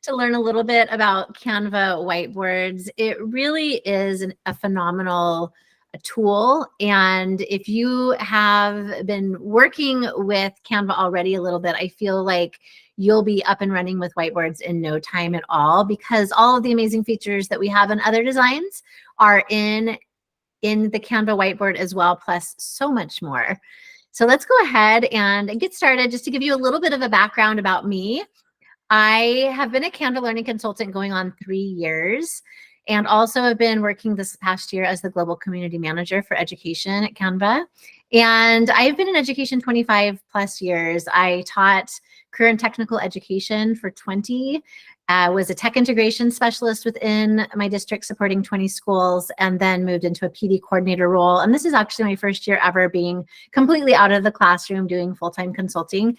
to learn a little bit about Canva whiteboards. It really is a phenomenal tool. And if you have been working with Canva already a little bit, I feel like you'll be up and running with whiteboards in no time at all, because all of the amazing features that we have in other designs are in the Canva whiteboard as well, plus so much more. So let's go ahead and get started. Just to give you a little bit of a background about me, I have been a Canva learning consultant going on 3 years, and also have been working this past year as the global community manager for education at Canva. And I've been in education 25 plus years. I taught career and technical education for 20, was a tech integration specialist within my district supporting 20 schools, and then moved into a PD coordinator role. And this is actually my first year ever being completely out of the classroom doing full-time consulting.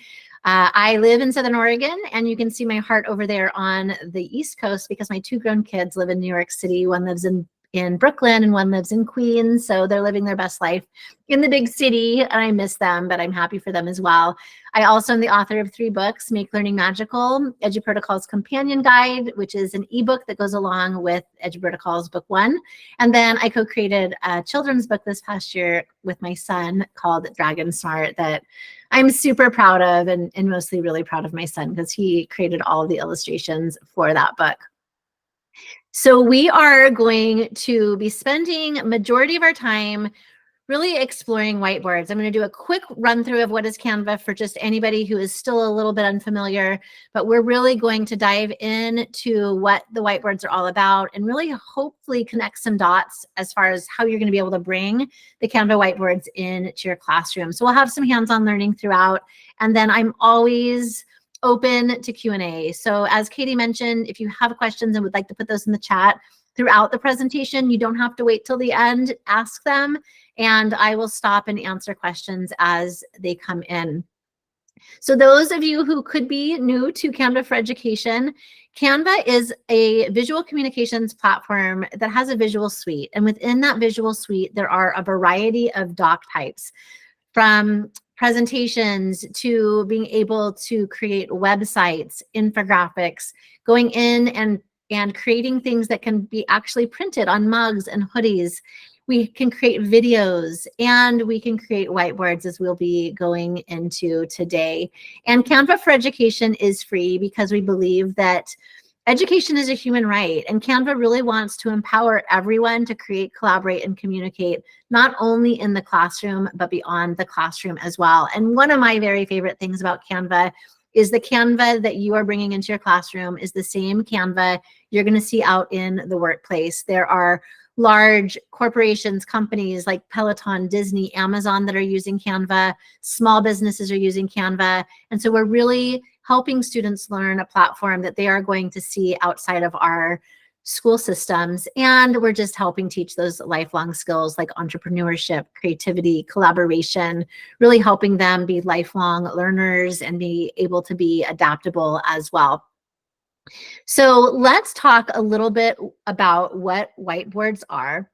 I live in Southern Oregon, and you can see my heart over there on the East Coast because my 2 grown kids live in New York City. One lives in Brooklyn and one lives in Queens. So they're living their best life in the big city, and I miss them, but I'm happy for them as well. I also am the author of 3 books: Make Learning Magical, EduProtocol's Companion Guide, which is an ebook that goes along with EduProtocol's book 1. And then I co-created a children's book this past year with my son called Dragon Smart that I'm super proud of, and mostly really proud of my son because he created all of the illustrations for that book. So we are going to be spending majority of our time really exploring whiteboards. I'm going to do a quick run through of what is Canva for just anybody who is still a little bit unfamiliar, but we're really going to dive into what the whiteboards are all about and really hopefully connect some dots as far as how you're going to be able to bring the Canva whiteboards into your classroom. So we'll have some hands-on learning throughout, and then I'm always open to Q&A. So as Katie mentioned, if you have questions and would like to put those in the chat throughout the presentation, you don't have to wait till the end, ask them, and I will stop and answer questions as they come in. So those of you who could be new to Canva for Education, Canva is a visual communications platform that has a visual suite. And within that visual suite, there are a variety of doc types, from presentations to being able to create websites, infographics, going in and creating things that can be actually printed on mugs and hoodies. We can create videos, and we can create whiteboards, as we'll be going into today. And Canva for Education is free because we believe that education is a human right, and Canva really wants to empower everyone to create, collaborate, and communicate, not only in the classroom, but beyond the classroom as well. And one of my very favorite things about Canva is the Canva that you are bringing into your classroom is the same Canva you're going to see out in the workplace. There are large corporations, companies like Peloton, Disney, Amazon that are using Canva. Small businesses are using Canva. And so we're really helping students learn a platform that they are going to see outside of our school systems. And we're just helping teach those lifelong skills like entrepreneurship, creativity, collaboration, really helping them be lifelong learners and be able to be adaptable as well. So let's talk a little bit about what whiteboards are.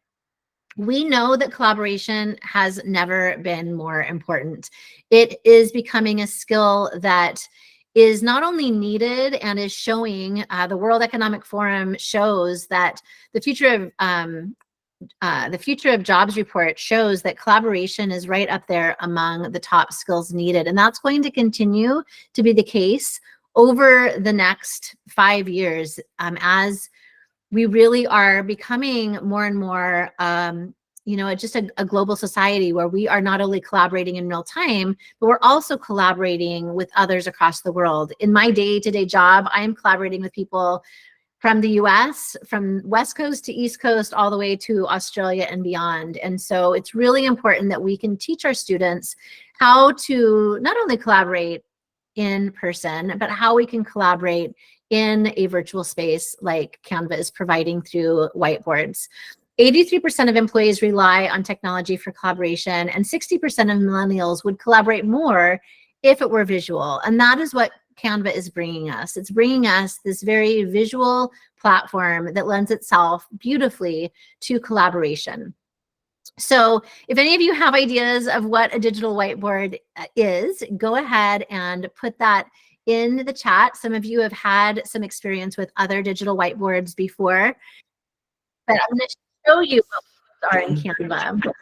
We know that collaboration has never been more important. It is becoming a skill that is not only needed and is showing, the World Economic Forum shows that the Future of Jobs report shows that collaboration is right up there among the top skills needed. And that's going to continue to be the case over the next 5 years, as we really are becoming more and more, just a global society where we are not only collaborating in real time, but we're also collaborating with others across the world. In my day-to-day job, I am collaborating with people from the US, from West Coast to East Coast, all the way to Australia and beyond. And so it's really important that we can teach our students how to not only collaborate in person, but how we can collaborate in a virtual space like Canva is providing through whiteboards. 83% of employees rely on technology for collaboration, and 60% of millennials would collaborate more if it were visual. And that is what Canva is bringing us. It's bringing us this very visual platform that lends itself beautifully to collaboration. So if any of you have ideas of what a digital whiteboard is, go ahead and put that in the chat. Some of you have had some experience with other digital whiteboards before, but I'm going to show you what are in Canva.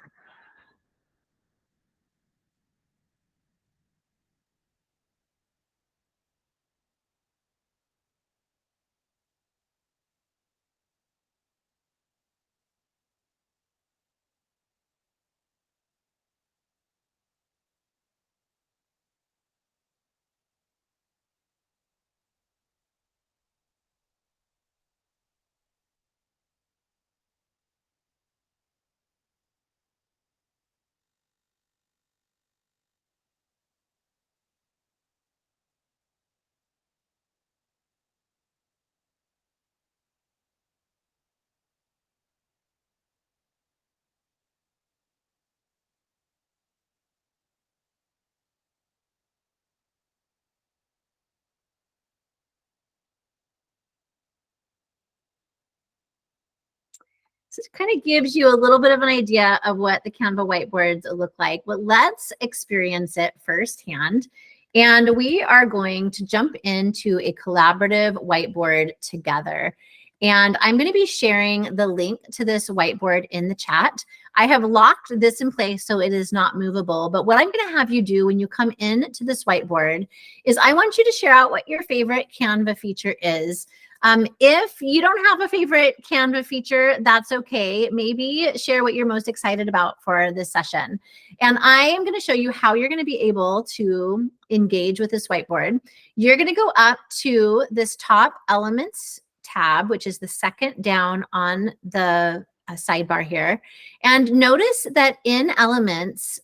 So it kind of gives you a little bit of an idea of what the Canva whiteboards look like, but let's experience it firsthand. And we are going to jump into a collaborative whiteboard together. And I'm going to be sharing the link to this whiteboard in the chat. I have locked this in place so it is not movable. But what I'm going to have you do when you come into this whiteboard is I want you to share out what your favorite Canva feature is. If you don't have a favorite Canva feature, that's okay. Maybe share what you're most excited about for this session. And I am going to show you how you're going to be able to engage with this whiteboard. You're going to go up to this top elements tab, which is the second down on the sidebar here. And notice that in elements,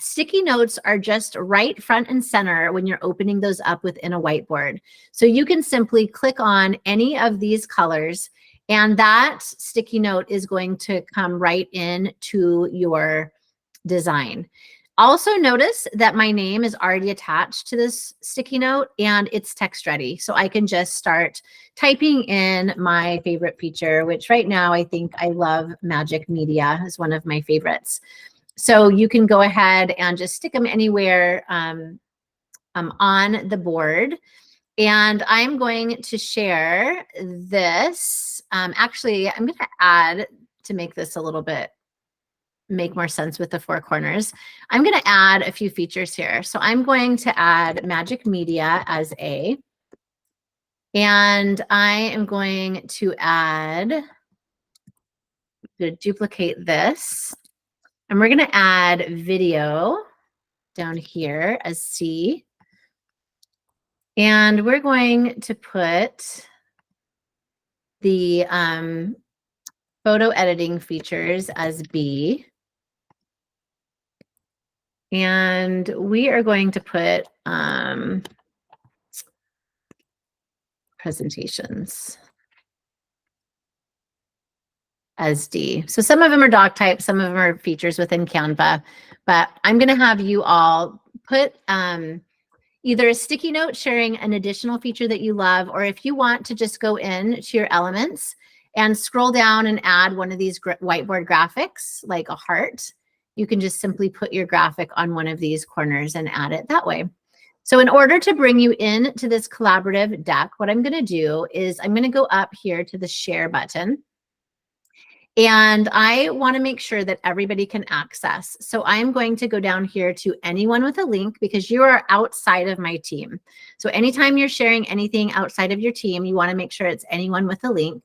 sticky notes are just right front and center when you're opening those up within a whiteboard. So you can simply click on any of these colors and that sticky note is going to come right into your design. Also notice that my name is already attached to this sticky note and it's text ready. So I can just start typing in my favorite feature, which right now I think I love Magic Media is one of my favorites. So you can go ahead and just stick them anywhere on the board. And I'm going to share this. Actually, I'm going to add, to make this a little bit, make more sense with the four corners, I'm going to add a few features here. So I'm going to add Magic Media as a, and I am going to add, I'm going to duplicate this. And we're going to add video down here as C. And we're going to put the photo editing features as B. And we are going to put presentations as D. So some of them are doc type, some of them are features within Canva, but I'm going to have you all put either a sticky note sharing an additional feature that you love, or if you want to just go in to your elements and scroll down and add one of these whiteboard graphics, like a heart, you can just simply put your graphic on one of these corners and add it that way. So in order to bring you into this collaborative deck, what I'm going to do is I'm going to go up here to the share button. And I want to make sure that everybody can access. So I'm going to go down here to anyone with a link because you are outside of my team. So anytime you're sharing anything outside of your team, you want to make sure it's anyone with a link.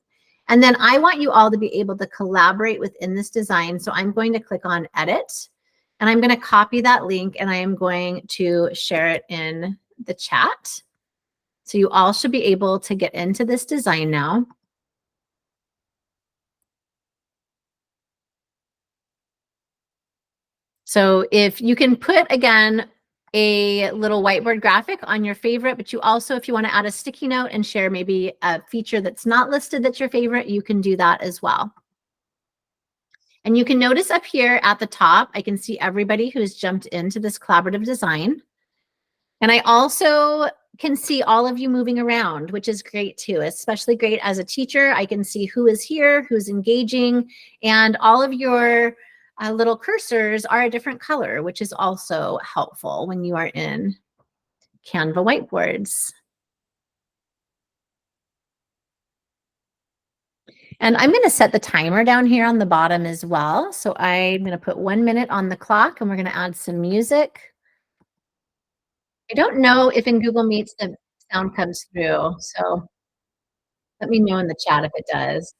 And then I want you all to be able to collaborate within this design. So I'm going to click on edit and I'm going to copy that link and I am going to share it in the chat. So you all should be able to get into this design now. So if you can put, again, a little whiteboard graphic on your favorite, but you also, if you want to add a sticky note and share maybe a feature that's not listed that's your favorite, you can do that as well. And you can notice up here at the top, I can see everybody who's jumped into this collaborative design. And I also can see all of you moving around, which is great too, especially great as a teacher. I can see who is here, who's engaging, and all of your little cursors are a different color, which is also helpful when you are in Canva whiteboards. And I'm going to set the timer down here on the bottom as well. So I'm going to put 1 minute on the clock and we're going to add some music. I don't know if in Google Meets the sound comes through. So let me know in the chat if it does.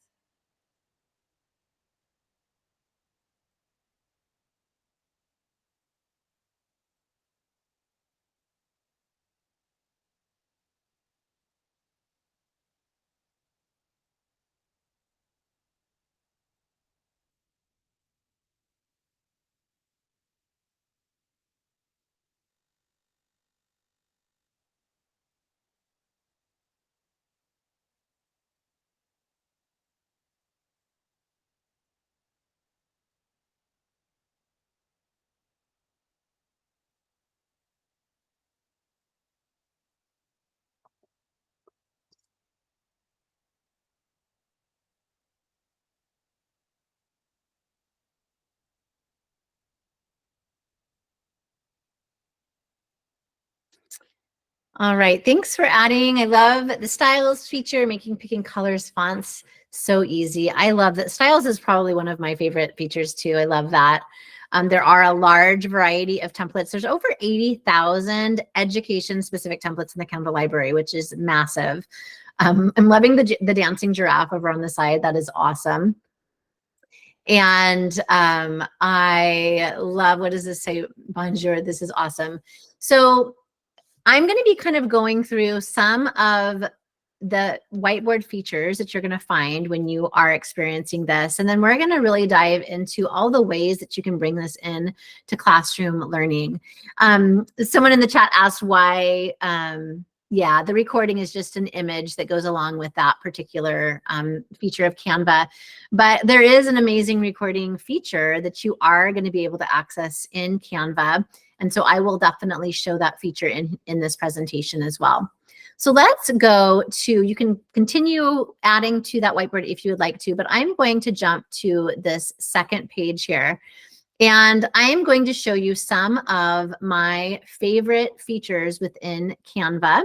All right, thanks for adding. I love the styles feature, making picking colors, fonts so easy. I love that. Styles is probably one of my favorite features too. I love that. There are a large variety of templates. There's over 80,000 education-specific templates in the Canva library, which is massive. I'm loving the dancing giraffe over on the side. That is awesome. And I love, what does this say? Bonjour, this is awesome. So I'm going to be kind of going through some of the whiteboard features that you're going to find when you are experiencing this. And then we're going to really dive into all the ways that you can bring this in to classroom learning. Someone in the chat asked why, yeah, the recording is just an image that goes along with that particular feature of Canva. But there is an amazing recording feature that you are going to be able to access in Canva. And so I will definitely show that feature in this presentation as well. So let's go to, you can continue adding to that whiteboard if you would like to, but I'm going to jump to this second page here. And I am going to show you some of my favorite features within Canva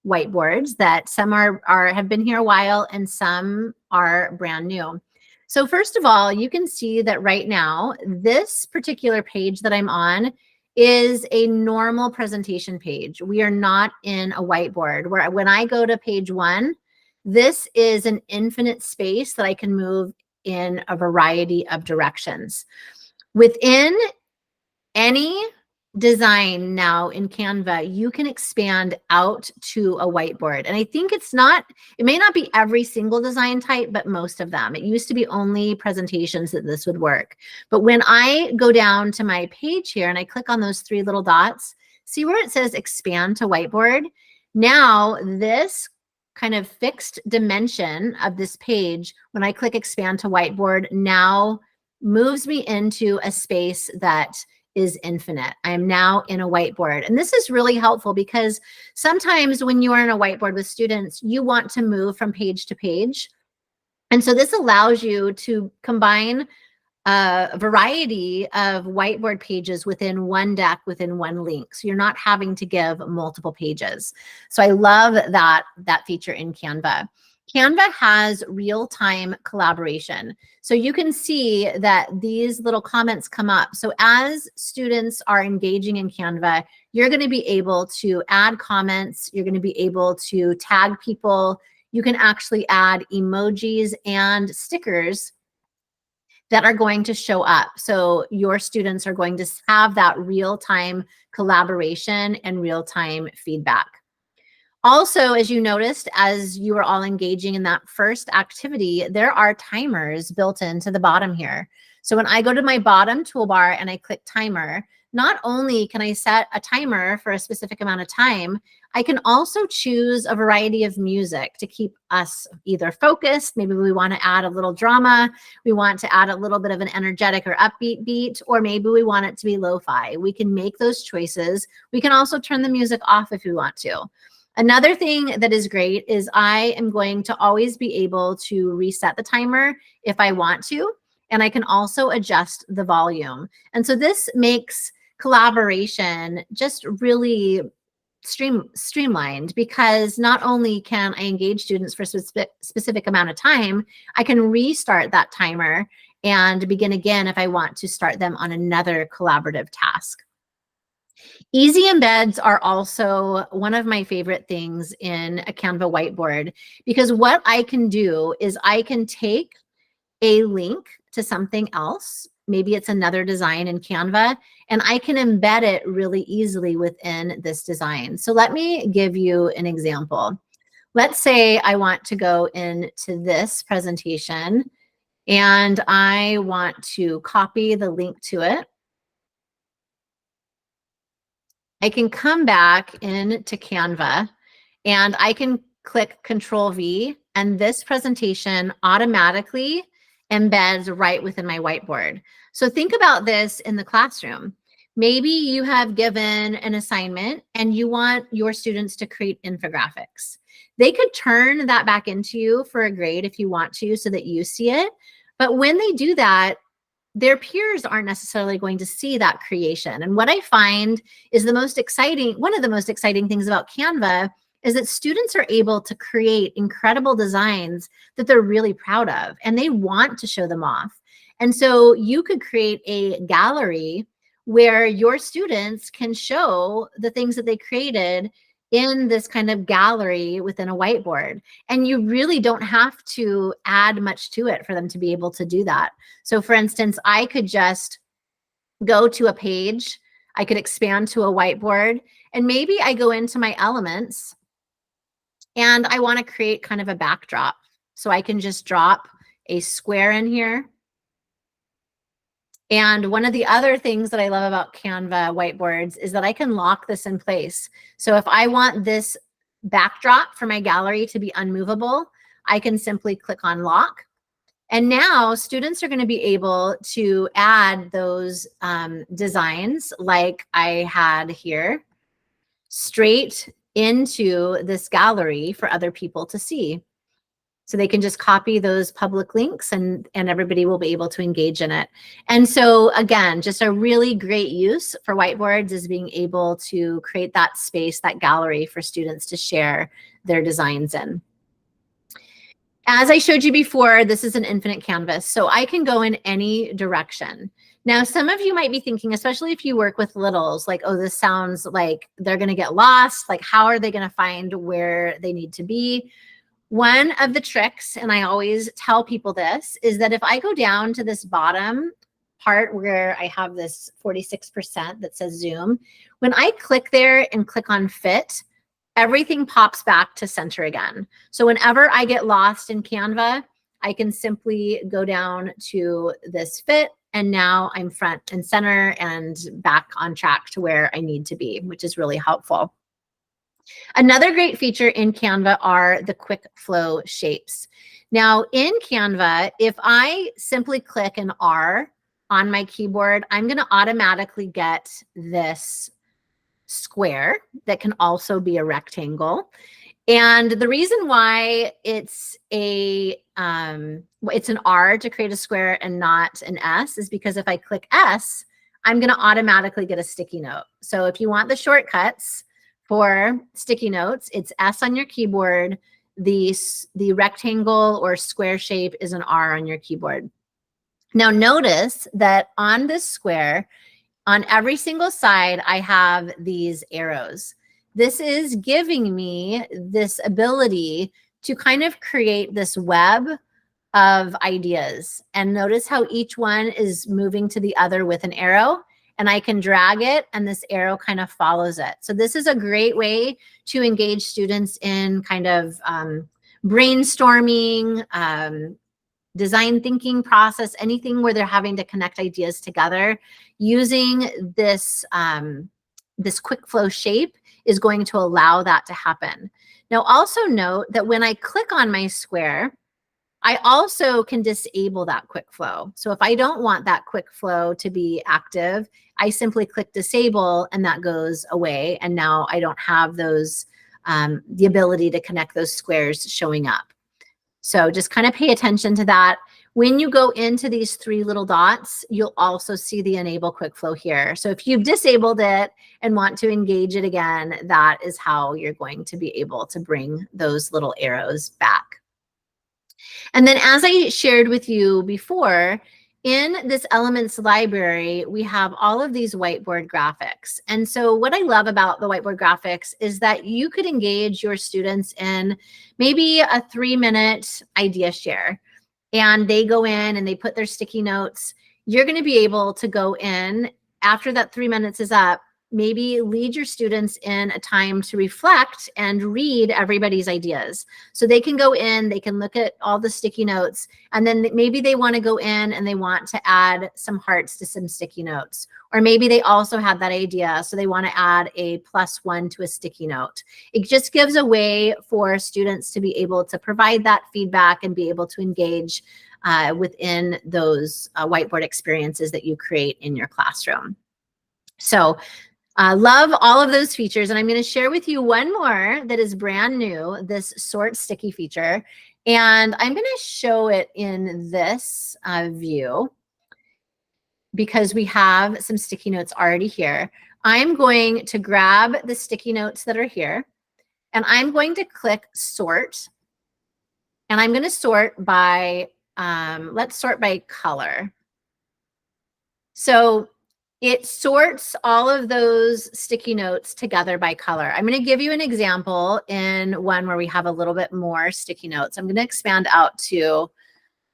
whiteboards, that some have been here a while and some are brand new. So first of all, you can see that right now, this particular page that I'm on is a normal presentation page. We are not in a whiteboard. Where when I go to page 1, this is an infinite space that I can move in a variety of directions. Within any design now in Canva, you can expand out to a whiteboard. And I think it may not be every single design type, but most of them. It used to be only presentations that this would work. But when I go down to my page here and I click on those 3 little dots, see where it says expand to whiteboard? Now this kind of fixed dimension of this page, when I click expand to whiteboard, now moves me into a space that is infinite. I am now in a whiteboard. And this is really helpful because sometimes when you are in a whiteboard with students, you want to move from page to page. And so this allows you to combine a variety of whiteboard pages within one deck, within one link. So you're not having to give multiple pages. So I love that feature in Canva. Canva has real-time collaboration. So you can see that these little comments come up. So as students are engaging in Canva, you're going to be able to add comments. You're going to be able to tag people. You can actually add emojis and stickers that are going to show up. So your students are going to have that real-time collaboration and real-time feedback. Also, as you noticed, as you are all engaging in that first activity, there are timers built into the bottom here. So when I go to my bottom toolbar and I click timer, not only can I set a timer for a specific amount of time, I can also choose a variety of music to keep us either focused. Maybe we want to add a little drama. We want to add a little bit of an energetic or upbeat beat, or maybe we want it to be lo-fi. We can make those choices. We can also turn the music off if we want to. Another thing that is great is I am going to always be able to reset the timer if I want to, and I can also adjust the volume. And so this makes collaboration just really streamlined, because not only can I engage students for a specific amount of time, I can restart that timer and begin again if I want to start them on another collaborative task. Easy embeds are also one of my favorite things in a Canva whiteboard, because what I can do is I can take a link to something else. Maybe it's another design in Canva, and I can embed it really easily within this design. So let me give you an example. Let's say I want to go into this presentation and I want to copy the link to it. I can come back into Canva and I can click Control V, and this presentation automatically embeds right within my whiteboard. So think about this in the classroom. Maybe you have given an assignment and you want your students to create infographics. They could turn that back into you for a grade if you want to, so that you see it. But when they do that, their peers aren't necessarily going to see that creation. And what I find is one of the most exciting things about Canva is that students are able to create incredible designs that they're really proud of, and they want to show them off. And so you could create a gallery where your students can show the things that they created in this kind of gallery within a whiteboard. And you really don't have to add much to it for them to be able to do that. So for instance, I could just go to a page, I could expand to a whiteboard, and maybe I go into my elements and I want to create kind of a backdrop. So I can just drop a square in here. And one of the other things that I love about Canva whiteboards is that I can lock this in place. So if I want this backdrop for my gallery to be unmovable, I can simply click on lock. And now students are going to be able to add those designs like I had here straight into this gallery for other people to see. So they can just copy those public links and everybody will be able to engage in it. And so again, just a really great use for whiteboards is being able to create that space, that gallery for students to share their designs in. As I showed you before, this is an infinite canvas, so I can go in any direction. Now, some of you might be thinking, especially if you work with littles, like, oh, this sounds like they're going to get lost. Like, how are they going to find where they need to be? One of the tricks, and I always tell people this, is that if I go down to this bottom part where I have this 46% that says zoom, when I click there and click on fit, everything pops back to center again. So whenever I get lost in Canva, I can simply go down to this fit, and now I'm front and center and back on track to where I need to be, which is really helpful. Another great feature in Canva are the quick flow shapes. Now in Canva, if I simply click an R on my keyboard, I'm going to automatically get this square that can also be a rectangle. And the reason why it's an R to create a square and not an S is because if I click S, I'm going to automatically get a sticky note. So if you want the shortcuts for sticky notes, it's S on your keyboard. The rectangle or square shape is an R on your keyboard. Now notice that on this square, on every single side, I have these arrows. This is giving me this ability to kind of create this web of ideas. And notice how each one is moving to the other with an arrow. And I can drag it and this arrow kind of follows it. So this is a great way to engage students in kind of brainstorming, design thinking process, anything where they're having to connect ideas together. Using this, this quick flow shape is going to allow that to happen. Now also note that when I click on my square, I also can disable that quick flow. So if I don't want that quick flow to be active, I simply click disable and that goes away. And now I don't have those, the ability to connect those squares showing up. So just kind of pay attention to that. When you go into these three little dots, you'll also see the enable quick flow here. So if you've disabled it and want to engage it again, that is how you're going to be able to bring those little arrows back. And then as I shared with you before, in this elements library, we have all of these whiteboard graphics. And so what I love about the whiteboard graphics is that you could engage your students in maybe a 3-minute idea share. And they go in and they put their sticky notes. You're going to be able to go in after that 3 minutes is up, maybe lead your students in a time to reflect and read everybody's ideas. So they can go in, they can look at all the sticky notes, and then maybe they want to go in and they want to add some hearts to some sticky notes. Or maybe they also had that idea, so they want to add a +1 to a sticky note. It just gives a way for students to be able to provide that feedback and be able to engage within those whiteboard experiences that you create in your classroom. So love all of those features. And I'm going to share with you one more that is brand new, this sort sticky feature. And I'm going to show it in this view because we have some sticky notes already here. I'm going to grab the sticky notes that are here and I'm going to click sort. And I'm going to sort by, let's sort by color. So it sorts all of those sticky notes together by color. I'm going to give you an example in one where we have a little bit more sticky notes. I'm going to expand out to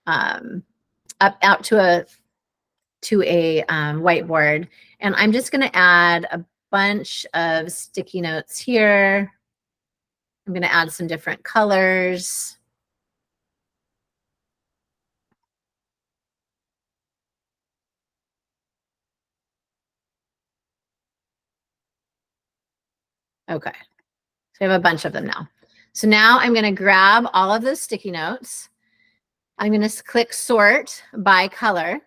out to a whiteboard, and I'm just going to add a bunch of sticky notes here. I'm going to add some different colors. Okay, so I have a bunch of them now. So now I'm going to grab all of those sticky notes. I'm going to click sort by color.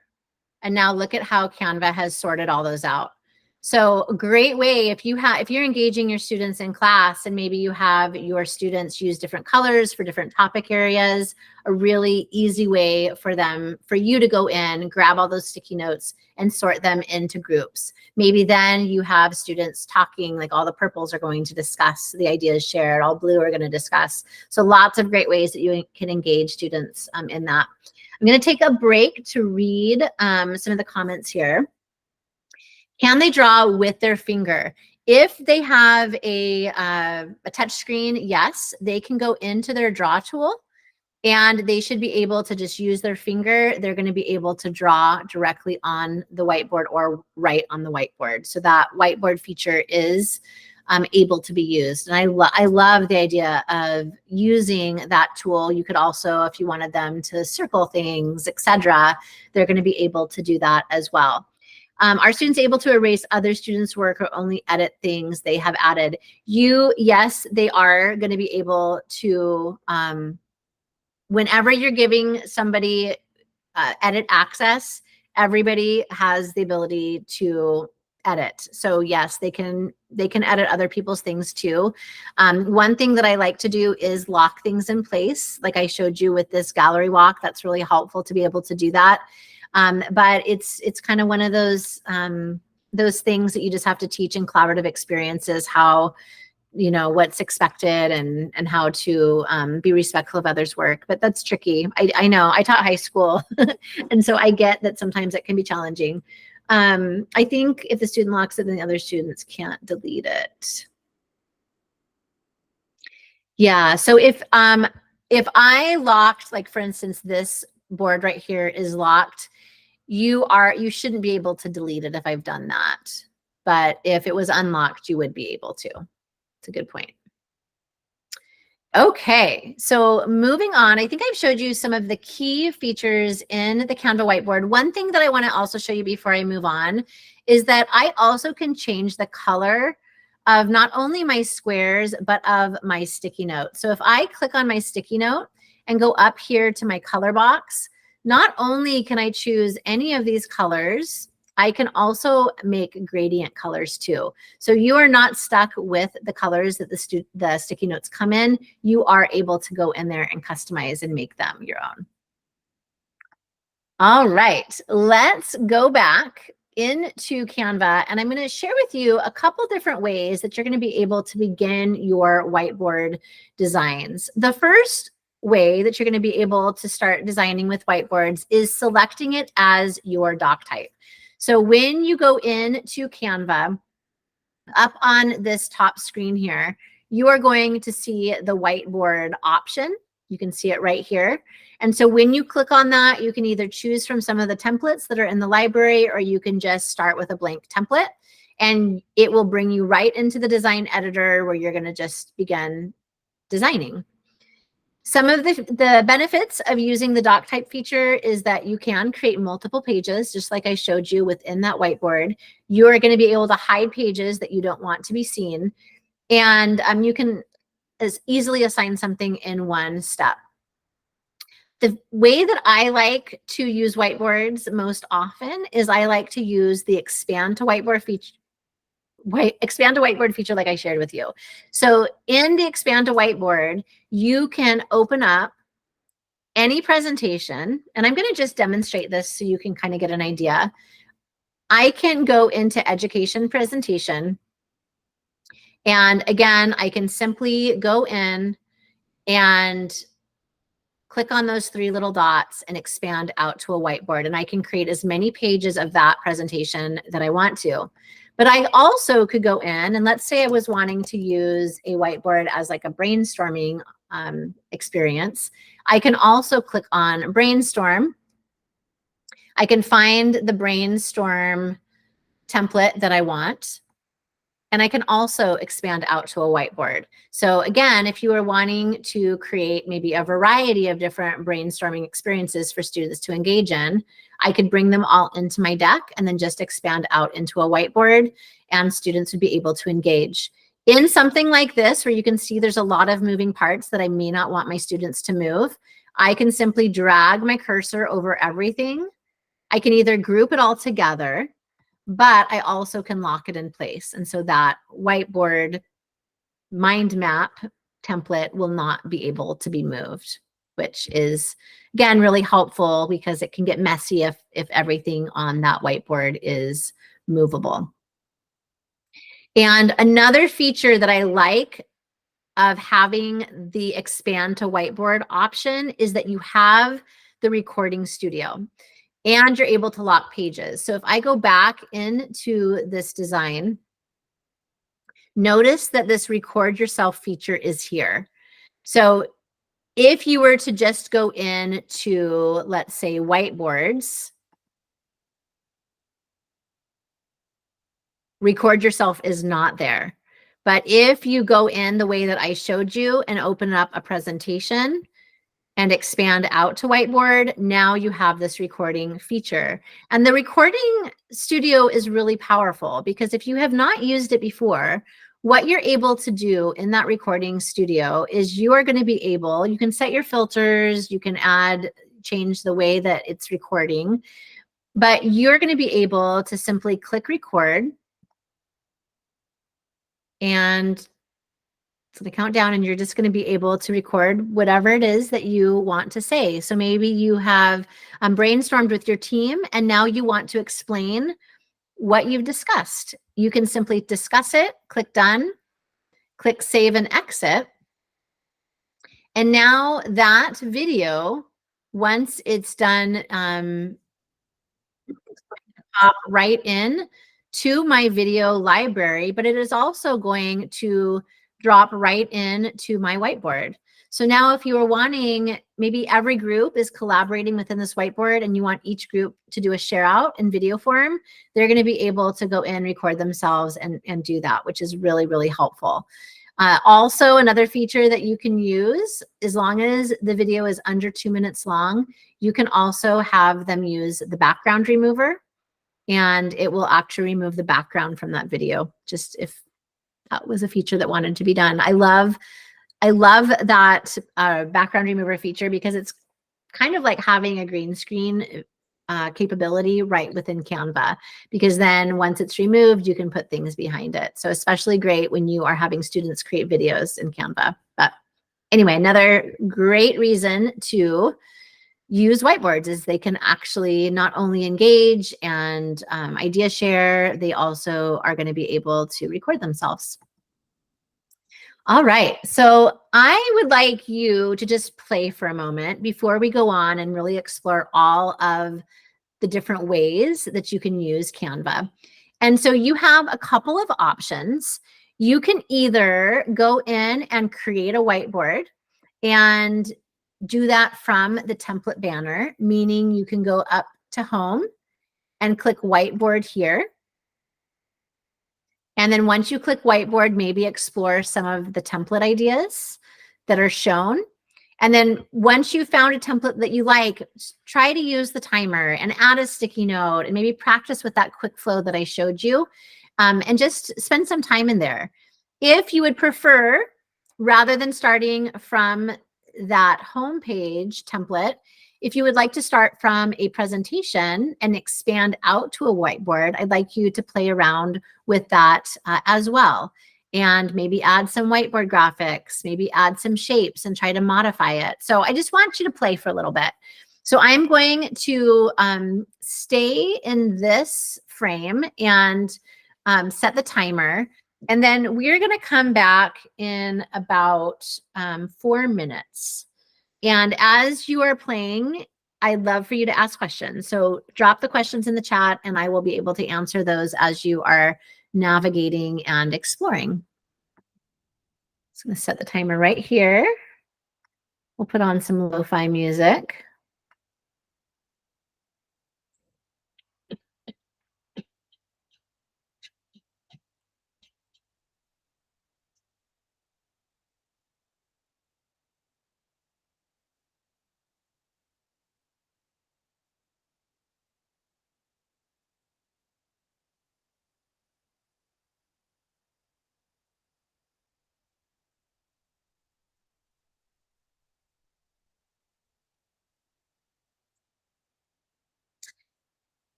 And now look at how Canva has sorted all those out. So a great way if you're engaging your students in class and maybe you have your students use different colors for different topic areas, a really easy way for you to go in, grab all those sticky notes and sort them into groups. Maybe then you have students talking, like all the purples are going to discuss the ideas shared, all blue are going to discuss. So lots of great ways that you can engage students in that. I'm going to take a break to read some of the comments here. Can they draw with their finger? If they have a touch screen, yes, they can go into their draw tool and they should be able to just use their finger. They're going to be able to draw directly on the whiteboard or write on the whiteboard. So that whiteboard feature is able to be used. And I love the idea of using that tool. You could also, if you wanted them to circle things, etc., they're going to be able to do that as well. Are students able to erase other students' work or only edit things they have added? Yes, they are going to be able to, whenever you're giving somebody edit access, everybody has the ability to edit. So yes, they can edit other people's things too. One thing that I like to do is lock things in place. Like I showed you with this gallery walk, that's really helpful to be able to do that. But it's kind of one of those things that you just have to teach in collaborative experiences, how, you know, what's expected and how to be respectful of others' work. But that's tricky. I know I taught high school and so I get that sometimes it can be challenging. I think if the student locks it, then the other students can't delete it. Yeah, so if I locked, like for instance, this board right here is locked, you shouldn't be able to delete it if I've done that. But if it was unlocked, you would be able to. It's a good point. Okay, so moving on, I think I've showed you some of the key features in the Canva whiteboard. One thing that I want to also show you before I move on is that I also can change the color of not only my squares, but of my sticky note. So if I click on my sticky note and go up here to my color box, not only can I choose any of these colors, I can also make gradient colors too. So you are not stuck with the colors that the sticky notes come in. You are able to go in there and customize and make them your own. All right, let's go back into Canva, and I'm going to share with you a couple different ways that you're going to be able to begin your whiteboard designs. The first way that you're going to be able to start designing with whiteboards is selecting it as your doc type. So when you go into Canva, up on this top screen here, you are going to see the whiteboard option. You can see it right here. And so when you click on that, you can either choose from some of the templates that are in the library, or you can just start with a blank template, and it will bring you right into the design editor where you're going to just begin designing. Some of the benefits of using the doc type feature is that you can create multiple pages, just like I showed you within that whiteboard. You are going to be able to hide pages that you don't want to be seen. And you can as easily assign something in one step. The way that I like to use whiteboards most often is I like to use the expand to whiteboard feature. Expand to whiteboard feature like I shared with you. So in the expand to whiteboard, you can open up any presentation, and I'm going to just demonstrate this so you can kind of get an idea. I can go into education presentation, and again, I can simply go in and click on those three little dots and expand out to a whiteboard, and I can create as many pages of that presentation that I want to. But I also could go in, and let's say I was wanting to use a whiteboard as like a brainstorming experience. I can also click on brainstorm. I can find the brainstorm template that I want, and I can also expand out to a whiteboard. So again, if you are wanting to create maybe a variety of different brainstorming experiences for students to engage in, I could bring them all into my deck and then just expand out into a whiteboard, and students would be able to engage. In something like this, where you can see there's a lot of moving parts that I may not want my students to move, I can simply drag my cursor over everything. I can either group it all together, but I also can lock it in place. And so that whiteboard mind map template will not be able to be moved, which is, again, really helpful because it can get messy if everything on that whiteboard is movable. And another feature that I like of having the expand to whiteboard option is that you have the recording studio, and you're able to lock pages. So if I go back into this design, notice that this record yourself feature is here. So if you were to just go into, let's say, whiteboards, record yourself is not there. But if you go in the way that I showed you and open up a presentation and expand out to whiteboard, now you have this recording feature. And the recording studio is really powerful because if you have not used it before, what you're able to do in that recording studio is you are going to be able, you can set your filters, you can change the way that it's recording, but you're going to be able to simply click record, and it's going to count down, and you're just going to be able to record whatever it is that you want to say. So maybe you have brainstormed with your team, and now you want to explain what you've discussed. You can simply discuss it, click done, click save and exit. And now that video, once it's done, pop right in to my video library, but it is also going to drop right in to my whiteboard. So now if you are wanting, maybe every group is collaborating within this whiteboard and you want each group to do a share out in video form, they're going to be able to go in, record themselves and do that, which is really, really helpful. Also, another feature that you can use, as long as the video is under 2 minutes long, you can also have them use the background remover, and it will actually remove the background from that video, just if that was a feature that wanted to be done. I love that background remover feature because it's kind of like having a green screen capability right within Canva, because then once it's removed, you can put things behind it. So especially great when you are having students create videos in Canva. But anyway, another great reason to use whiteboards is they can actually not only engage and idea share, they also are going to be able to record themselves. All right, so I would like you to just play for a moment before we go on and really explore all of the different ways that you can use Canva. And so you have a couple of options. You can either go in and create a whiteboard and do that from the template banner, meaning you can go up to home and click whiteboard here. And then once you click whiteboard, maybe explore some of the template ideas that are shown. And then once you found a template that you like, try to use the timer and add a sticky note and maybe practice with that quick flow that I showed you, and just spend some time in there. If you would prefer, rather than starting from that homepage template, if you would like to start from a presentation and expand out to a whiteboard, I'd like you to play around with that as well. And maybe add some whiteboard graphics, maybe add some shapes and try to modify it. So I just want you to play for a little bit. So I'm going to stay in this frame and set the timer. And then we're going to come back in about 4 minutes. And as you are playing, I'd love for you to ask questions. So drop the questions in the chat and I will be able to answer those as you are navigating and exploring. So I'm going to set the timer right here. We'll put on some lo-fi music.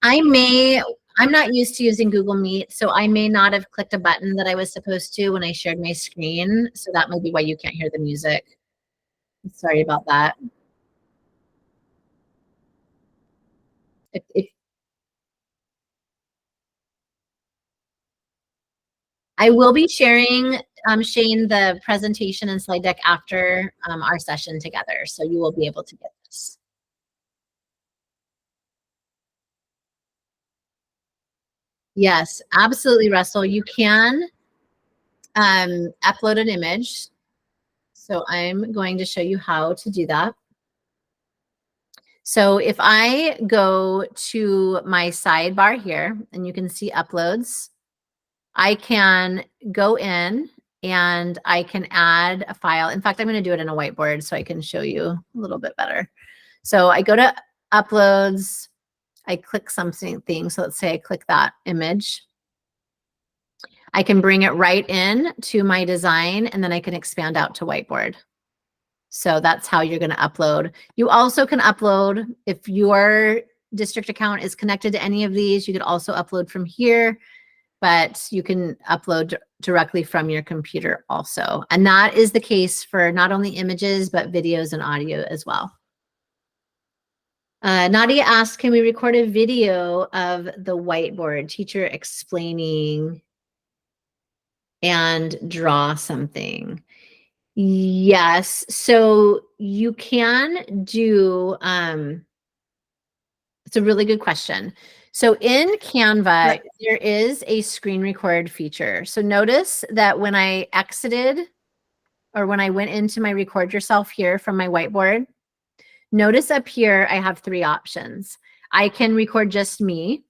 I'm not used to using Google Meet, so I may not have clicked a button that I was supposed to when I shared my screen. So that might be why you can't hear the music. Sorry about that. If I will be sharing, Shane, the presentation and slide deck after our session together. So you will be able to get this. Yes, absolutely, Russell. You can upload an image. So I'm going to show you how to do that. So if I go to my sidebar here and you can see uploads, I can go in and I can add a file. In fact, I'm going to do it in a whiteboard so I can show you a little bit better. So I go to uploads, I click something. So let's say I click that image. I can bring it right in to my design and then I can expand out to whiteboard. So that's how you're going to upload. You also can upload if your district account is connected to any of these. You could also upload from here, but you can upload directly from your computer also. And that is the case for not only images, but videos and audio as well. Nadia asked, can we record a video of the whiteboard, teacher explaining and draw something? Yes, so you can do, it's a really good question. So in Canva, there is a screen record feature. So notice that when I exited or when I went into my record yourself here from my whiteboard, notice up here, I have 3 options. I can record just me.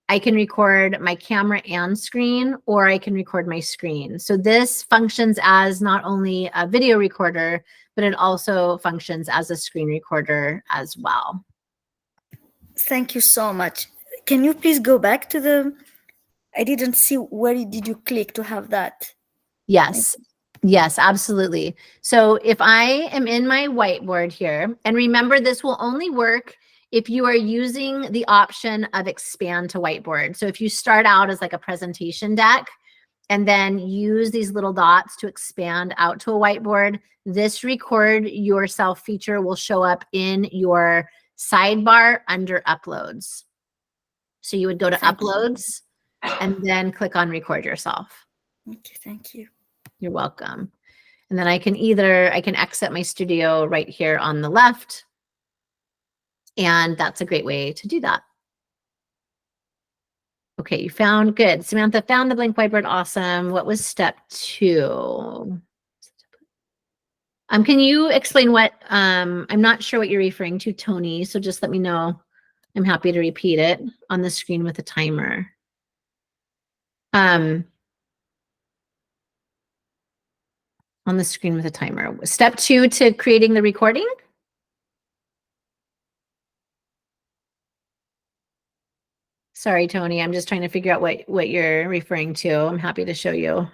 I can record my camera and screen, or I can record my screen. So this functions as not only a video recorder, but it also functions as a screen recorder as well. Thank you so much. Can you please go back to the, I didn't see where did you click to have that? Yes. Yes, absolutely. So if I am in my whiteboard here, and remember this will only work if you are using the option of expand to whiteboard. So if you start out as like a presentation deck, and then use these little dots to expand out to a whiteboard, this record yourself feature will show up in your sidebar under uploads. So you would go to uploads and then click on record yourself. Okay, thank you. You're welcome. And then I can exit my studio right here on the left. And that's a great way to do that. Okay, you found, good. Samantha found the blank whiteboard, awesome. What was step 2? Can you explain what, I'm not sure what you're referring to, Tony, so just let me know. I'm happy to repeat it on the screen with a timer. On the screen with a timer. Step 2 to creating the recording? Sorry, Tony, I'm just trying to figure out what you're referring to. I'm happy to show you.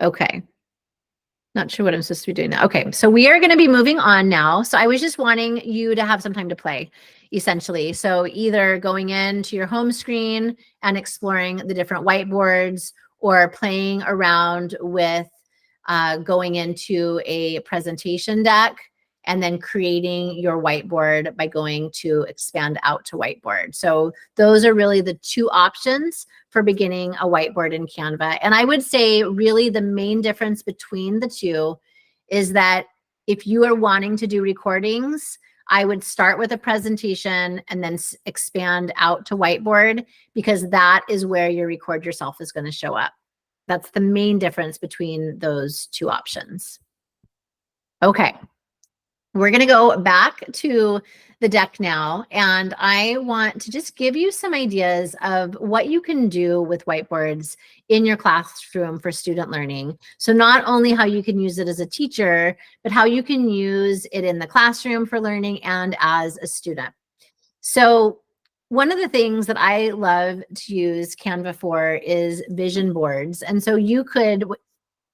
Okay. Not sure what I'm supposed to be doing now. Okay, so we are going to be moving on now. So I was just wanting you to have some time to play, essentially. So either going into your home screen and exploring the different whiteboards, or playing around with going into a presentation deck and then creating your whiteboard by going to expand out to whiteboard. So those are really the 2 options for beginning a whiteboard in Canva. And I would say really the main difference between the 2 is that if you are wanting to do recordings, I would start with a presentation and then expand out to whiteboard, because that is where your record yourself is going to show up. That's the main difference between those 2 options. Okay. We're going to go back to the deck now, and I want to just give you some ideas of what you can do with whiteboards in your classroom for student learning. So not only how you can use it as a teacher, but how you can use it in the classroom for learning and as a student. So one of the things that I love to use Canva for is vision boards. And so you could,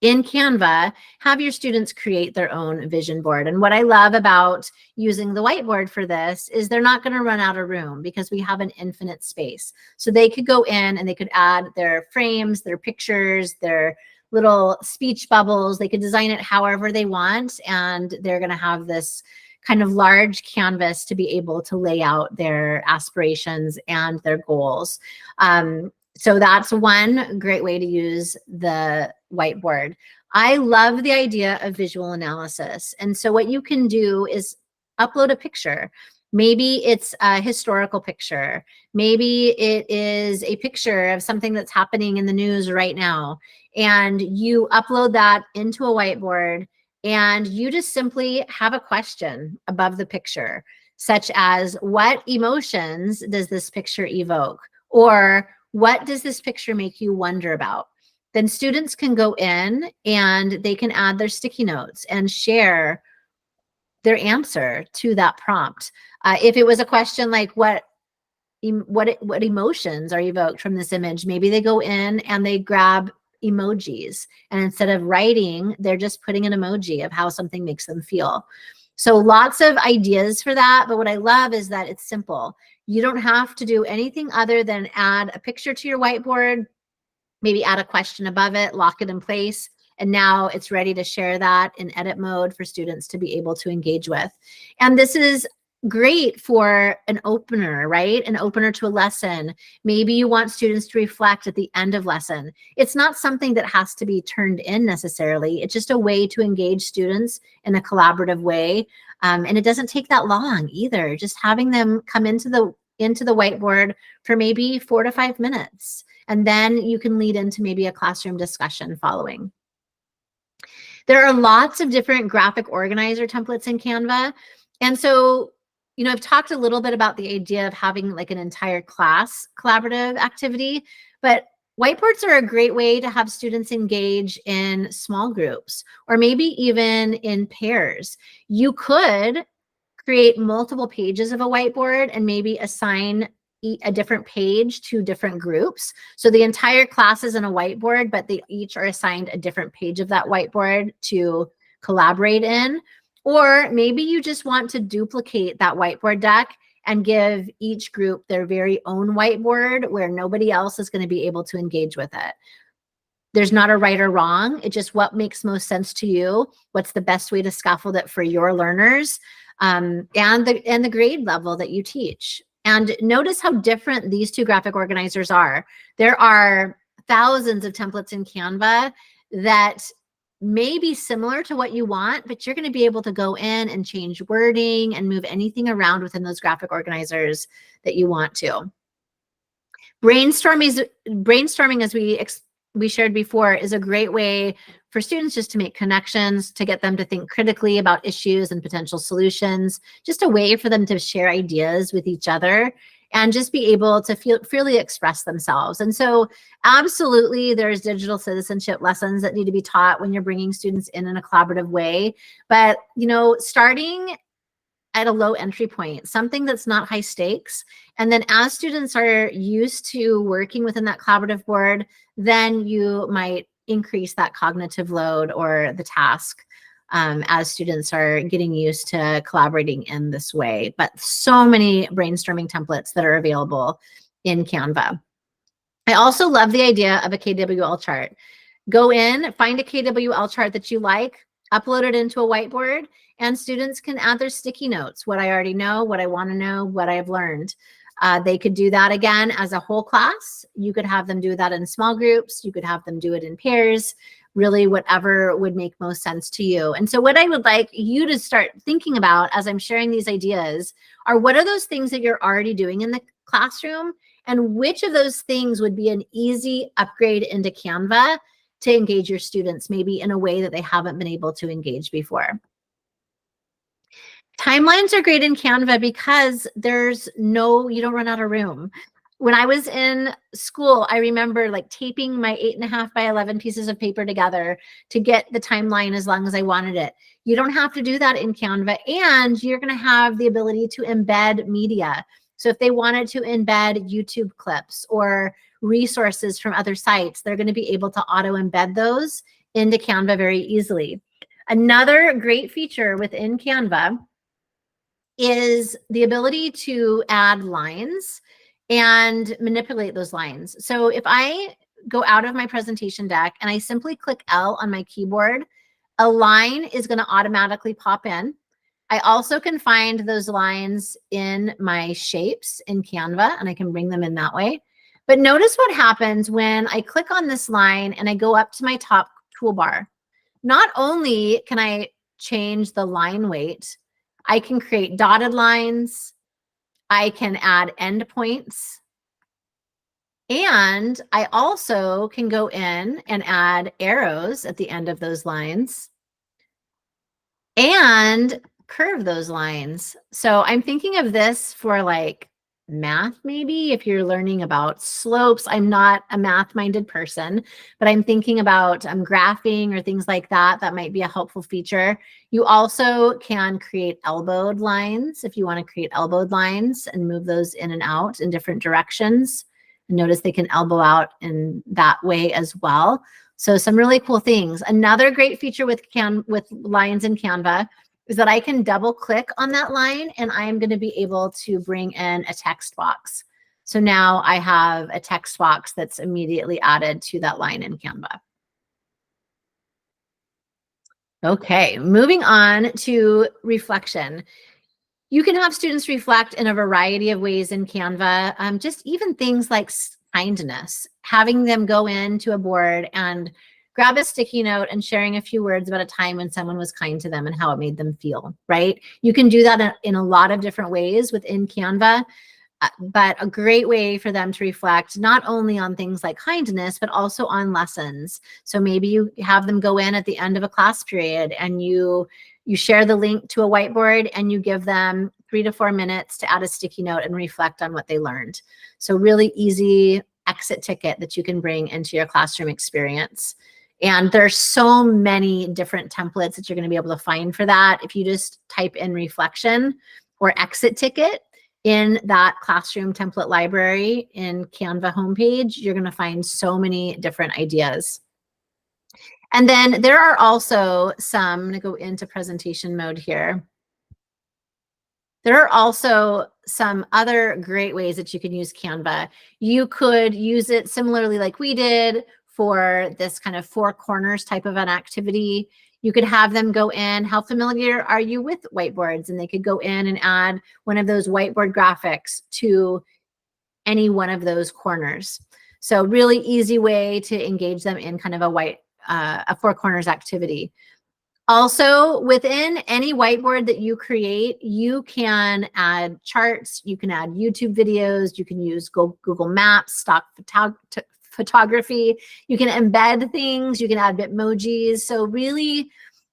in Canva, have your students create their own vision board. And what I love about using the whiteboard for this is they're not going to run out of room, because we have an infinite space. So they could go in and they could add their frames, their pictures, their little speech bubbles. They could design it however they want, and they're going to have this kind of large canvas to be able to lay out their aspirations and their goals. So that's one great way to use the whiteboard. I love the idea of visual analysis. And so what you can do is upload a picture. Maybe it's a historical picture. Maybe it is a picture of something that's happening in the news right now. And you upload that into a whiteboard, and you just simply have a question above the picture, such as, what emotions does this picture evoke? Or what does this picture make you wonder about? Then students can go in and they can add their sticky notes and share their answer to that prompt. If it was a question like, what emotions are evoked from this image, maybe they go in and they grab emojis, and instead of writing, they're just putting an emoji of how something makes them feel. So lots of ideas for that. But what I love is that it's simple. You don't have to do anything other than add a picture to your whiteboard, maybe add a question above it, lock it in place, and now it's ready to share that in edit mode for students to be able to engage with. And this is great for an opener, right? An opener to a lesson. Maybe you want students to reflect at the end of lesson. It's not something that has to be turned in necessarily. It's just a way to engage students in a collaborative way. And it doesn't take that long either. Just having them come into the whiteboard for maybe 4 to 5 minutes. And then you can lead into maybe a classroom discussion following. There are lots of different graphic organizer templates in Canva. And so, I've talked a little bit about the idea of having like an entire class collaborative activity, but whiteboards are a great way to have students engage in small groups, or maybe even in pairs. You could create multiple pages of a whiteboard and maybe assign a different page to different groups. So the entire class is in a whiteboard, but they each are assigned a different page of that whiteboard to collaborate in. Or maybe you just want to duplicate that whiteboard deck and give each group their very own whiteboard where nobody else is going to be able to engage with it. There's not a right or wrong. It's just what makes most sense to you. What's the best way to scaffold it for your learners and the grade level that you teach. And notice how different these two graphic organizers are. There are thousands of templates in Canva that may be similar to what you want, but you're going to be able to go in and change wording and move anything around within those graphic organizers that you want to. Brainstorming, as we shared before, is a great way for students just to make connections, to get them to think critically about issues and potential solutions, just a way for them to share ideas with each other and just be able to freely express themselves. And so absolutely, there's digital citizenship lessons that need to be taught when you're bringing students in a collaborative way. But, you know, starting at a low entry point, something that's not high stakes. And then as students are used to working within that collaborative board, then you might increase that cognitive load or the task as students are getting used to collaborating in this way. But so many brainstorming templates that are available in Canva. I also love the idea of a KWL chart. Go in, find a KWL chart that you like, upload it into a whiteboard, and students can add their sticky notes, what I already know, what I want to know, what I've learned. They could do that again as a whole class. You could have them do that in small groups. You could have them do it in pairs, really whatever would make most sense to you. And so what I would like you to start thinking about as I'm sharing these ideas are, what are those things that you're already doing in the classroom? And which of those things would be an easy upgrade into Canva to engage your students, maybe in a way that they haven't been able to engage before? Timelines are great in Canva because you don't run out of room. When I was in school, I remember like taping my 8.5 by 11 pieces of paper together to get the timeline as long as I wanted it. You don't have to do that in Canva, and you're going to have the ability to embed media. So if they wanted to embed YouTube clips or resources from other sites, they're going to be able to auto embed those into Canva very easily. Another great feature within Canva is the ability to add lines and manipulate those lines. So if I go out of my presentation deck and I simply click L on my keyboard, a line is going to automatically pop in. I also can find those lines in my shapes in Canva, and I can bring them in that way. But notice what happens when I click on this line and I go up to my top toolbar. Not only can I change the line weight, I can create dotted lines, I can add endpoints, and I also can go in and add arrows at the end of those lines and curve those lines. So I'm thinking of this for like math, maybe if you're learning about slopes. I'm not a math-minded person, but I'm thinking about graphing or things like that. That might be a helpful feature. You also can create elbowed lines if you want to create elbowed lines and move those in and out in different directions. And notice they can elbow out in that way as well. So some really cool things. Another great feature with lines in Canva is that I can double click on that line and I am going to be able to bring in a text box. So now I have a text box that's immediately added to that line in Canva. Okay, moving on to reflection. You can have students reflect in a variety of ways in Canva, just even things like kindness, having them go into a board and grab a sticky note and sharing a few words about a time when someone was kind to them and how it made them feel, right? You can do that in a lot of different ways within Canva, but a great way for them to reflect not only on things like kindness, but also on lessons. So maybe you have them go in at the end of a class period and you share the link to a whiteboard and you give them 3 to 4 minutes to add a sticky note and reflect on what they learned. So really easy exit ticket that you can bring into your classroom experience. And there's so many different templates that you're going to be able to find for that. If you just type in reflection or exit ticket in that classroom template library in Canva homepage, you're going to find so many different ideas. And then there are also some, I'm going to go into presentation mode here. There are also some other great ways that you can use Canva. You could use it similarly like we did for this kind of 4 corners type of an activity. You could have them go in, how familiar are you with whiteboards? And they could go in and add one of those whiteboard graphics to any one of those corners. So really easy way to engage them in kind of a 4 corners activity. Also, within any whiteboard that you create, you can add charts, you can add YouTube videos, you can use Google Maps, stock photography, you can embed things, you can add Bitmojis. So really,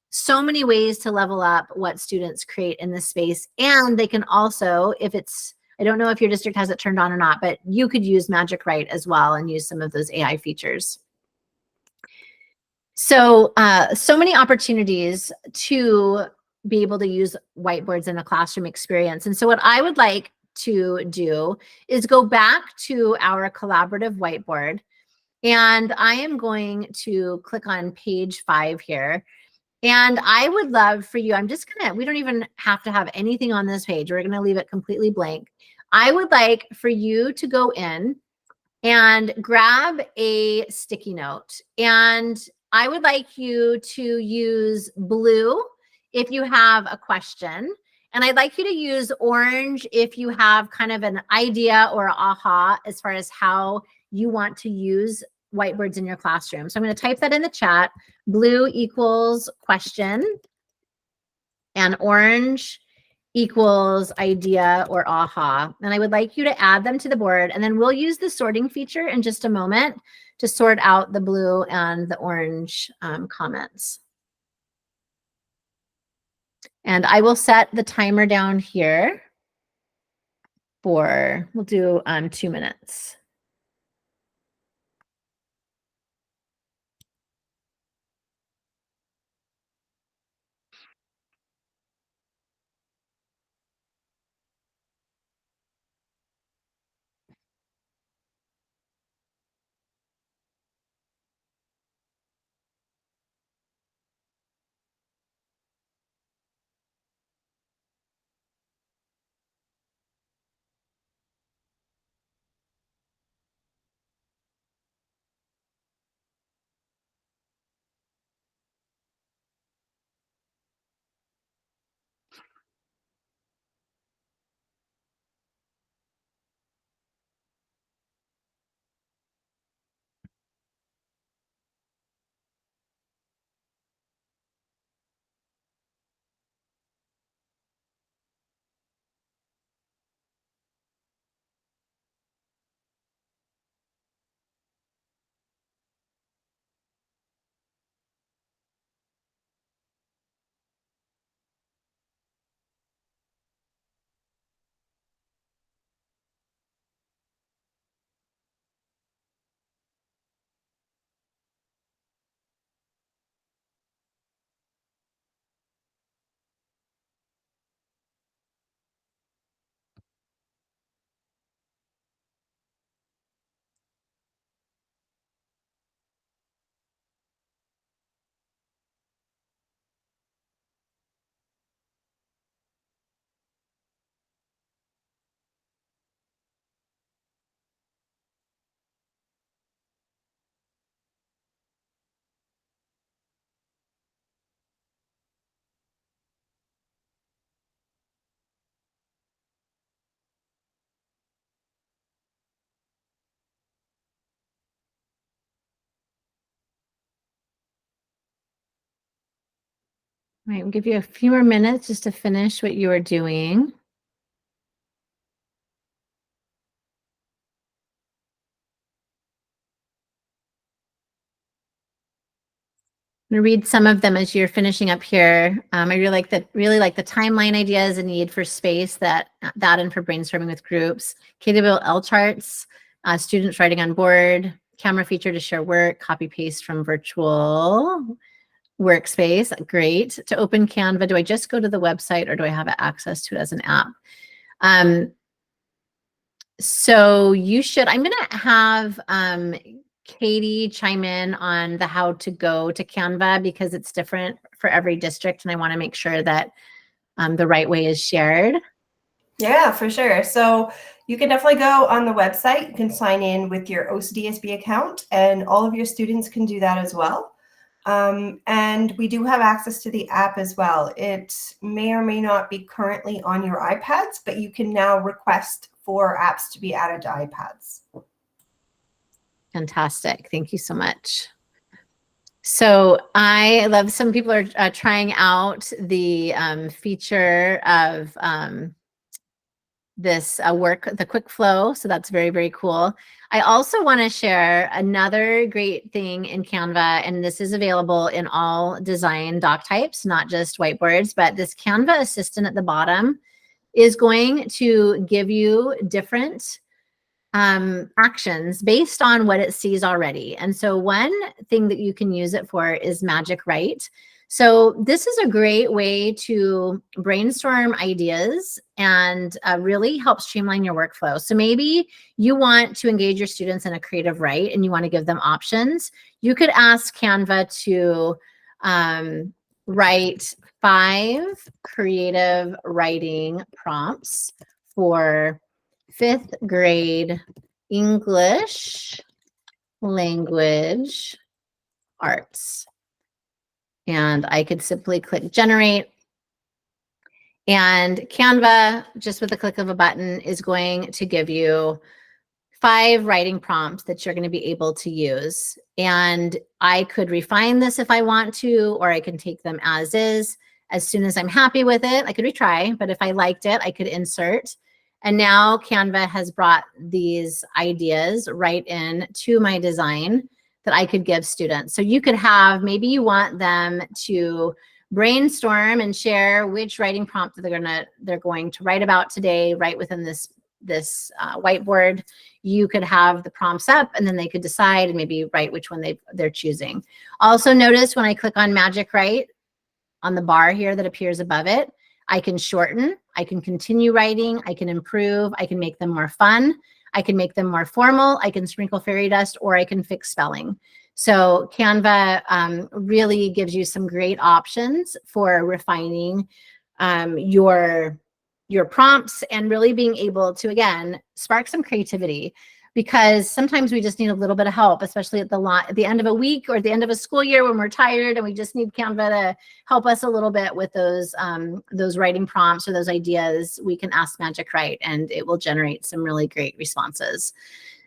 so many ways to level up what students create in this space. And they can also, if it's, I don't know if your district has it turned on or not, but you could use Magic Write as well and use some of those AI features. So, so many opportunities to be able to use whiteboards in a classroom experience. And so what I would like to do is go back to our collaborative whiteboard. And I am going to click on page 5 here. And I would love for you, I'm just gonna, we don't even have to have anything on this page. We're gonna leave it completely blank. I would like for you to go in and grab a sticky note. And I would like you to use blue if you have a question. And I'd like you to use orange if you have kind of an idea or aha as far as how you want to use whiteboards in your classroom. So I'm going to type that in the chat. Blue equals question and orange equals idea or aha. And I would like you to add them to the board, and then we'll use the sorting feature in just a moment to sort out the blue and the orange comments. And I will set the timer down here for, we'll do 2 minutes. All right, we'll give you a few more minutes just to finish what you are doing. I'm going to read some of them as you're finishing up here. I really like the timeline ideas and need for space that and for brainstorming with groups. KWL charts, students writing on board, camera feature to share work, copy paste from virtual workspace. Great. To open Canva, do I just go to the website or do I have access to it as an app? So you should, I'm going to have Katie chime in on the how to go to Canva, because it's different for every district, and I want to make sure that the right way is shared. Yeah, for sure. So you can definitely go on the website. You can sign in with your OCDSB account, and all of your students can do that as well. And we do have access to the app as well. It may or may not be currently on your iPads, but you can now request for apps to be added to iPads. Fantastic. Thank you so much. So I love, some people are trying out the feature of this work, the quick flow. So that's very, very cool. I also want to share another great thing in Canva, and this is available in all design doc types, not just whiteboards, but this Canva assistant at the bottom is going to give you different actions based on what it sees already. And so one thing that you can use it for is Magic Write. So this is a great way to brainstorm ideas and really help streamline your workflow. So maybe you want to engage your students in a creative write and you want to give them options. You could ask Canva to write 5 creative writing prompts for 5th grade English language arts. And I could simply click generate. And Canva, just with the click of a button, is going to give you 5 writing prompts that you're going to be able to use. And I could refine this if I want to, or I can take them as is. As soon as I'm happy with it, I could retry, but if I liked it, I could insert. And now Canva has brought these ideas right in to my design that I could give students. So you could have, maybe you want them to brainstorm and share which writing prompt that they're going to write about today, right within this whiteboard. You could have the prompts up, and then they could decide and maybe write which one they're choosing. Also notice when I click on Magic Write on the bar here that appears above it, I can shorten, I can continue writing, I can improve, I can make them more fun, I can make them more formal, I can sprinkle fairy dust, or I can fix spelling. So Canva really gives you some great options for refining your prompts and really being able to, again, spark some creativity, because sometimes we just need a little bit of help, especially at the end of a week or at the end of a school year when we're tired and we just need Canva to help us a little bit with those writing prompts or those ideas. We can ask Magic Write and it will generate some really great responses.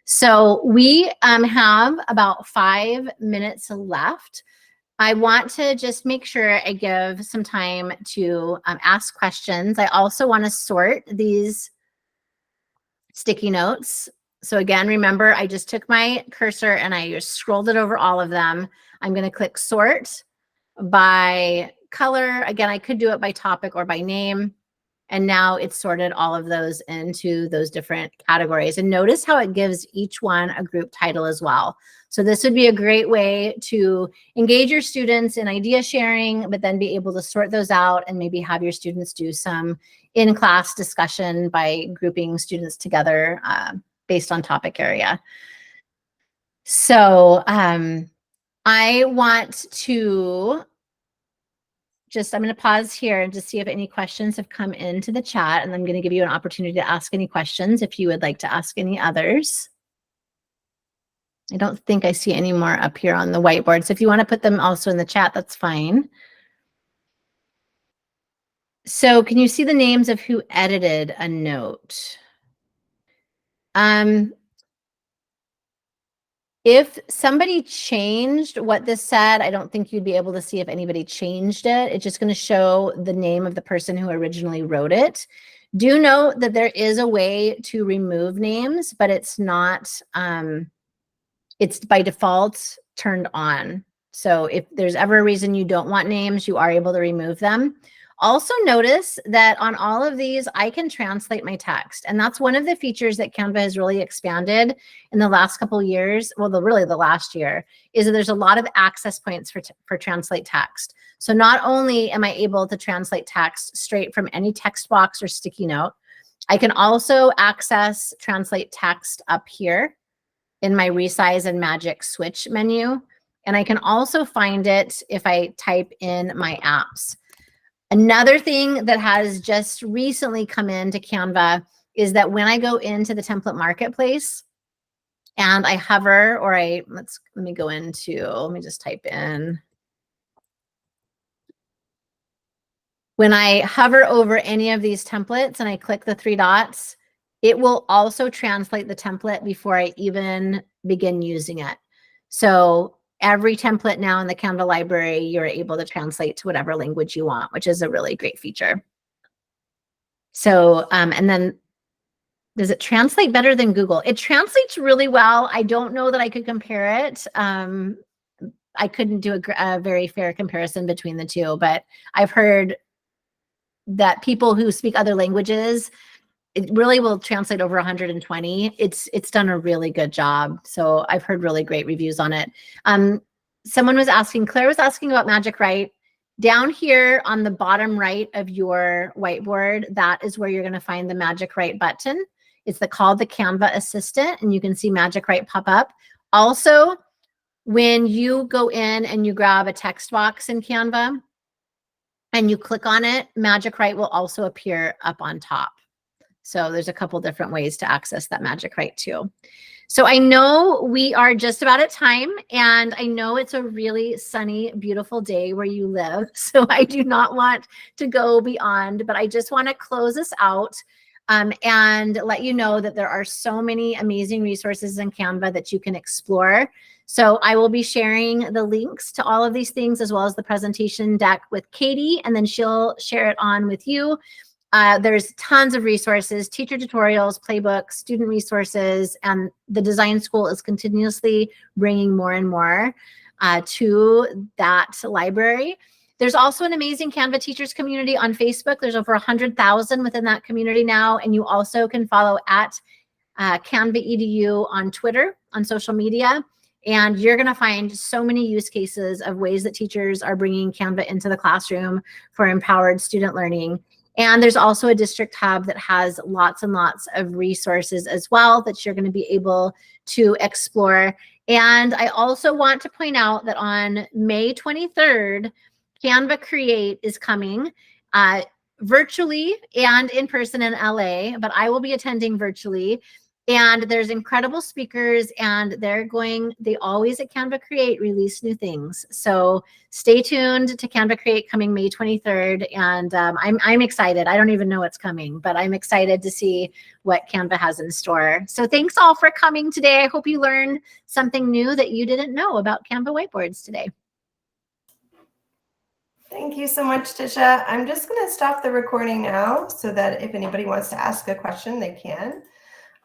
So we have about 5 minutes left. I want to just make sure I give some time to ask questions. I also want to sort these sticky notes. So again, remember, I just took my cursor and I just scrolled it over all of them. I'm going to click sort by color. Again, I could do it by topic or by name. And now it's sorted all of those into those different categories. And notice how it gives each one a group title as well. So this would be a great way to engage your students in idea sharing, but then be able to sort those out and maybe have your students do some in-class discussion by grouping students together based on topic area. So I want to I'm going to pause here and just see if any questions have come into the chat, and I'm going to give you an opportunity to ask any questions if you would like to ask any others. I don't think I see any more up here on the whiteboard. So if you want to put them also in the chat, that's fine. So can you see the names of who edited a note? If somebody changed what this said, I don't think you'd be able to see if anybody changed it. It's just going to show the name of the person who originally wrote it. Do note that there is a way to remove names, but it's not, it's by default turned on. So if there's ever a reason you don't want names, you are able to remove them. Also notice that on all of these, I can translate my text. And that's one of the features that Canva has really expanded in the last couple of years. Well, really the last year, is that there's a lot of access points for translate text. So not only am I able to translate text straight from any text box or sticky note, I can also access translate text up here in my resize and magic switch menu. And I can also find it if I type in my apps. Another thing that has just recently come into Canva is that when I go into the template marketplace and I hover, or let me go into, let me just type in. When I hover over any of these templates and I click the 3 dots, it will also translate the template before I even begin using it. So every template now in the Canva library, you're able to translate to whatever language you want, which is a really great feature. So, and then does it translate better than Google? It translates really well. I don't know that I could compare it. I couldn't do a very fair comparison between the two, but I've heard that people who speak other languages, it really will translate over 120. It's done a really good job. So I've heard really great reviews on it. Someone was asking, Claire was asking about Magic Write. Down here on the bottom right of your whiteboard, that is where you're going to find the Magic Write button. It's called the Canva Assistant, and you can see Magic Write pop up. Also, when you go in and you grab a text box in Canva and you click on it, Magic Write will also appear up on top. So there's a couple different ways to access that Magic Write too. So I know we are just about at time, and I know it's a really sunny, beautiful day where you live. So I do not want to go beyond, but I just want to close this out and let you know that there are so many amazing resources in Canva that you can explore. So I will be sharing the links to all of these things as well as the presentation deck with Katie, and then she'll share it on with you. There's tons of resources, teacher tutorials, playbooks, student resources, and the design school is continuously bringing more and more to that library. There's also an amazing Canva teachers community on Facebook. There's over 100,000 within that community now, and you also can follow at Canva EDU on Twitter, on social media, and you're going to find so many use cases of ways that teachers are bringing Canva into the classroom for empowered student learning. And there's also a district hub that has lots and lots of resources as well that you're going to be able to explore. And I also want to point out that on May 23rd, Canva Create is coming virtually and in person in LA, but I will be attending virtually. And there's incredible speakers, and they always at Canva Create release new things. So stay tuned to Canva Create coming May 23rd. And I'm excited. I don't even know what's coming, but I'm excited to see what Canva has in store. So thanks all for coming today. I hope you learned something new that you didn't know about Canva whiteboards today. Thank you so much, Tisha. I'm just going to stop the recording now so that if anybody wants to ask a question, they can.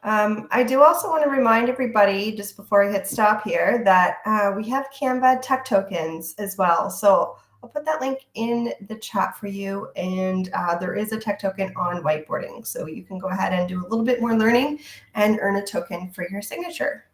I do also want to remind everybody, just before I hit stop here, that we have Canva tech tokens as well. So I'll put that link in the chat for you, and there is a tech token on whiteboarding. So you can go ahead and do a little bit more learning and earn a token for your signature.